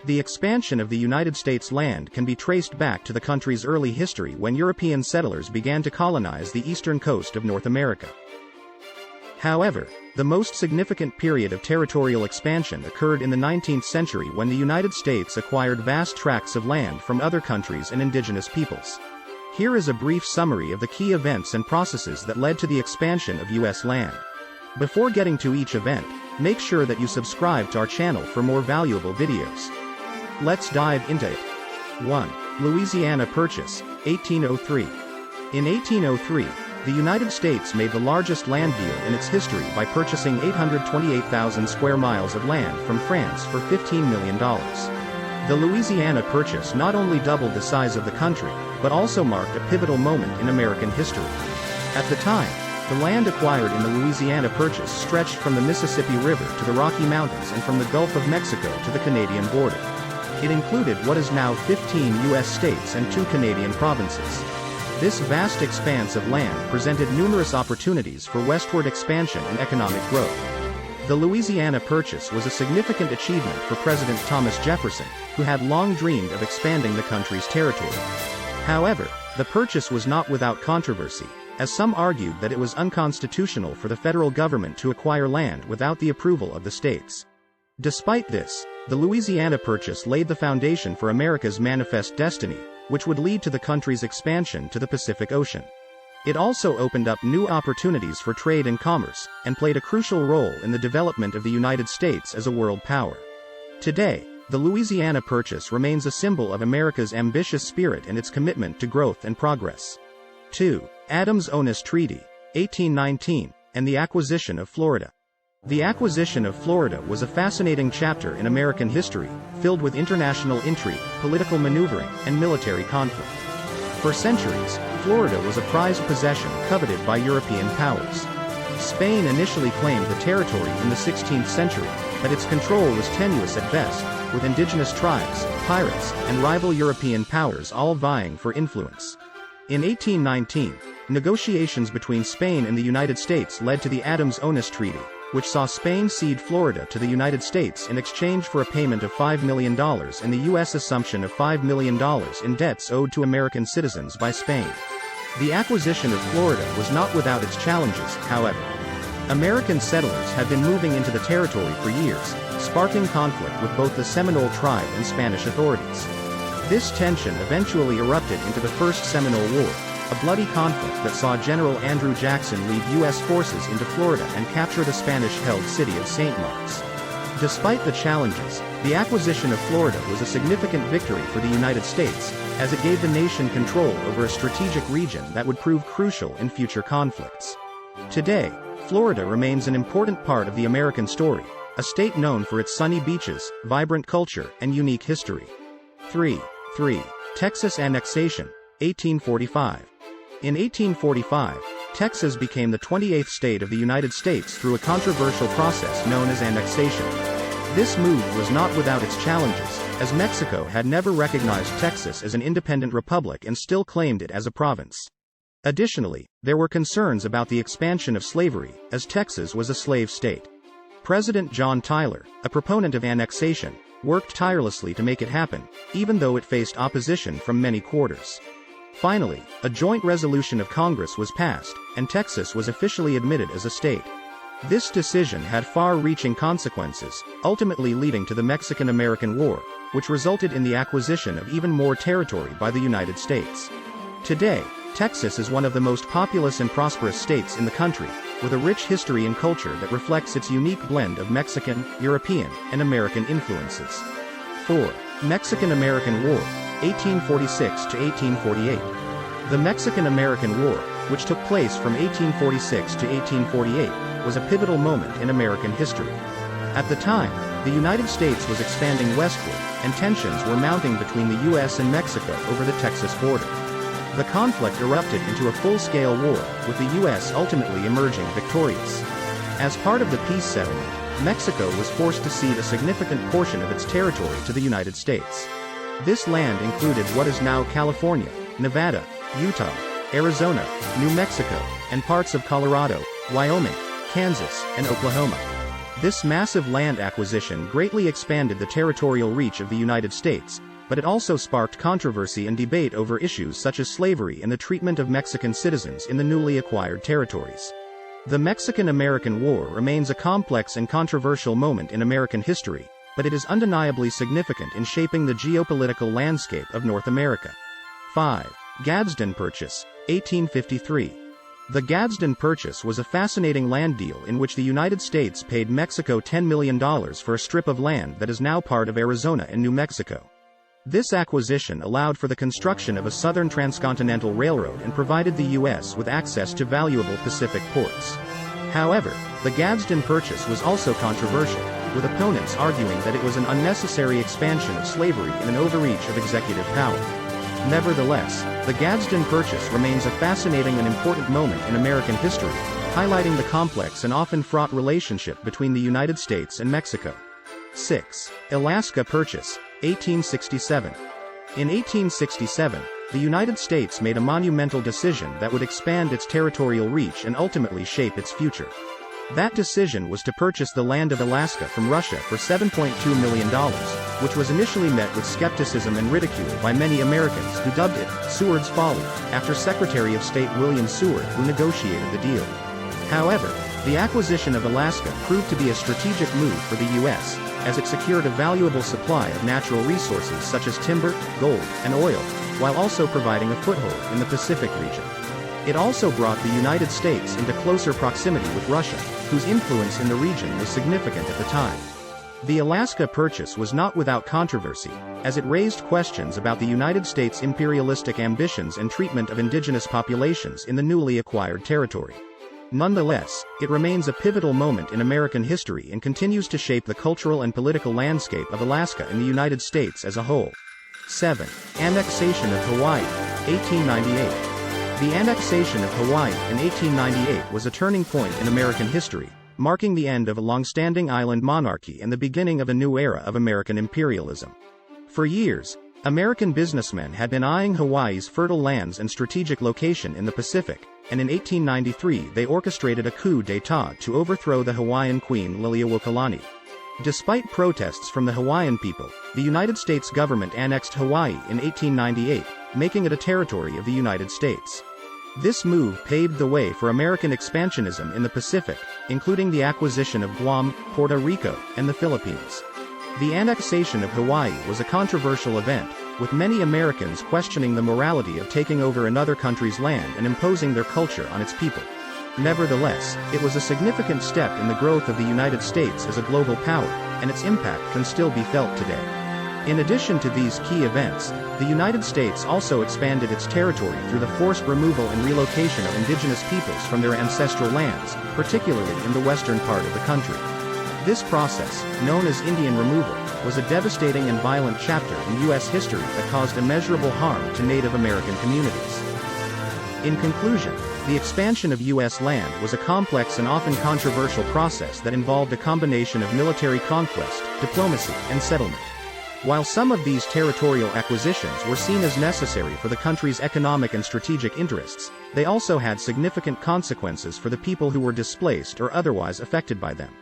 The expansion of the United States land can be traced back to the country's early history when European settlers began to colonize the eastern coast of North America. However, the most significant period of territorial expansion occurred in the 19th century when the United States acquired vast tracts of land from other countries and indigenous peoples. Here is a brief summary of the key events and processes that led to the expansion of U.S. land. Before getting to each event, make sure that you subscribe to our channel for more valuable videos. Let's dive into it. 1. Louisiana Purchase, 1803. In 1803, the United States made the largest land deal in its history by purchasing 828,000 square miles of land from France for $15 million. The Louisiana Purchase not only doubled the size of the country, but also marked a pivotal moment in American history. At the time, the land acquired in the Louisiana Purchase stretched from the Mississippi River to the Rocky Mountains and from the Gulf of Mexico to the Canadian border. It included what is now 15 U.S. states and 2 Canadian provinces. This vast expanse of land presented numerous opportunities for westward expansion and economic growth. The Louisiana Purchase was a significant achievement for President Thomas Jefferson, who had long dreamed of expanding the country's territory. However, the purchase was not without controversy, as some argued that it was unconstitutional for the federal government to acquire land without the approval of the states. Despite this, the Louisiana Purchase laid the foundation for America's manifest destiny, which would lead to the country's expansion to the Pacific Ocean. It also opened up new opportunities for trade and commerce, and played a crucial role in the development of the United States as a world power. Today, the Louisiana Purchase remains a symbol of America's ambitious spirit and its commitment to growth and progress. 2. Adams-Onis Treaty, 1819, and the acquisition of Florida. The acquisition of Florida was a fascinating chapter in American history, filled with international intrigue, political maneuvering, and military conflict. For centuries, Florida was a prized possession coveted by European powers. Spain initially claimed the territory in the 16th century, but its control was tenuous at best, with indigenous tribes, pirates, and rival European powers all vying for influence. In 1819, negotiations between Spain and the United States led to the Adams-Onis Treaty, which saw Spain cede Florida to the United States in exchange for a payment of $5 million and the U.S. assumption of $5 million in debts owed to American citizens by Spain. The acquisition of Florida was not without its challenges, however. American settlers had been moving into the territory for years, sparking conflict with both the Seminole tribe and Spanish authorities. This tension eventually erupted into the First Seminole War, a bloody conflict that saw General Andrew Jackson lead U.S. forces into Florida and capture the Spanish-held city of St. Marks. Despite the challenges, the acquisition of Florida was a significant victory for the United States, as it gave the nation control over a strategic region that would prove crucial in future conflicts. Today, Florida remains an important part of the American story, a state known for its sunny beaches, vibrant culture, and unique history. 3. Texas annexation, 1845. In 1845, Texas became the 28th state of the United States through a controversial process known as annexation. This move was not without its challenges, as Mexico had never recognized Texas as an independent republic and still claimed it as a province. Additionally, there were concerns about the expansion of slavery, as Texas was a slave state. President John Tyler, a proponent of annexation, worked tirelessly to make it happen, even though it faced opposition from many quarters. Finally, a joint resolution of Congress was passed, and Texas was officially admitted as a state. This decision had far-reaching consequences, ultimately leading to the Mexican-American War, which resulted in the acquisition of even more territory by the United States. Today, Texas is one of the most populous and prosperous states in the country, with a rich history and culture that reflects its unique blend of Mexican, European, and American influences. 4. Mexican-American War, 1846 to 1848. The Mexican-American War, which took place from 1846 to 1848, was a pivotal moment in American history. At the time, the United States was expanding westward, and tensions were mounting between the U.S. and Mexico over the Texas border. The conflict erupted into a full-scale war, with the U.S. ultimately emerging victorious. As part of the peace settlement, Mexico was forced to cede a significant portion of its territory to the United States. This land included what is now California, Nevada, Utah, Arizona, New Mexico, and parts of Colorado, Wyoming, Kansas, and Oklahoma. This massive land acquisition greatly expanded the territorial reach of the United States, but it also sparked controversy and debate over issues such as slavery and the treatment of Mexican citizens in the newly acquired territories. The Mexican-American War remains a complex and controversial moment in American history, but it is undeniably significant in shaping the geopolitical landscape of North America. 5. Gadsden Purchase, 1853. The Gadsden Purchase was a fascinating land deal in which the United States paid Mexico $10 million for a strip of land that is now part of Arizona and New Mexico. This acquisition allowed for the construction of a southern transcontinental railroad and provided the U.S. with access to valuable Pacific ports. However, the Gadsden Purchase was also controversial, with opponents arguing that it was an unnecessary expansion of slavery and an overreach of executive power. Nevertheless, the Gadsden Purchase remains a fascinating and important moment in American history, highlighting the complex and often fraught relationship between the United States and Mexico. 6. Alaska Purchase, 1867. In 1867, the United States made a monumental decision that would expand its territorial reach and ultimately shape its future. That decision was to purchase the land of Alaska from Russia for $7.2 million, which was initially met with skepticism and ridicule by many Americans who dubbed it Seward's Folly, after Secretary of State William Seward, who negotiated the deal. However, the acquisition of Alaska proved to be a strategic move for the U.S., as it secured a valuable supply of natural resources such as timber, gold, and oil, while also providing a foothold in the Pacific region. It also brought the United States into closer proximity with Russia, whose influence in the region was significant at the time. The Alaska Purchase was not without controversy, as it raised questions about the United States' imperialistic ambitions and treatment of indigenous populations in the newly acquired territory. Nonetheless, it remains a pivotal moment in American history and continues to shape the cultural and political landscape of Alaska and the United States as a whole. 7. Annexation of Hawaii, 1898. The annexation of Hawaii in 1898 was a turning point in American history, marking the end of a long-standing island monarchy and the beginning of a new era of American imperialism. For years, American businessmen had been eyeing Hawaii's fertile lands and strategic location in the Pacific, and in 1893 they orchestrated a coup d'état to overthrow the Hawaiian queen Liliuokalani. Despite protests from the Hawaiian people, the United States government annexed Hawaii in 1898, making it a territory of the United States. This move paved the way for American expansionism in the Pacific, including the acquisition of Guam, Puerto Rico, and the Philippines. The annexation of Hawaii was a controversial event, with many Americans questioning the morality of taking over another country's land and imposing their culture on its people. Nevertheless, it was a significant step in the growth of the United States as a global power, and its impact can still be felt today. In addition to these key events, the United States also expanded its territory through the forced removal and relocation of indigenous peoples from their ancestral lands, particularly in the western part of the country. This process, known as Indian removal, was a devastating and violent chapter in U.S. history that caused immeasurable harm to Native American communities. In conclusion, the expansion of U.S. land was a complex and often controversial process that involved a combination of military conquest, diplomacy, and settlement. While some of these territorial acquisitions were seen as necessary for the country's economic and strategic interests, they also had significant consequences for the people who were displaced or otherwise affected by them.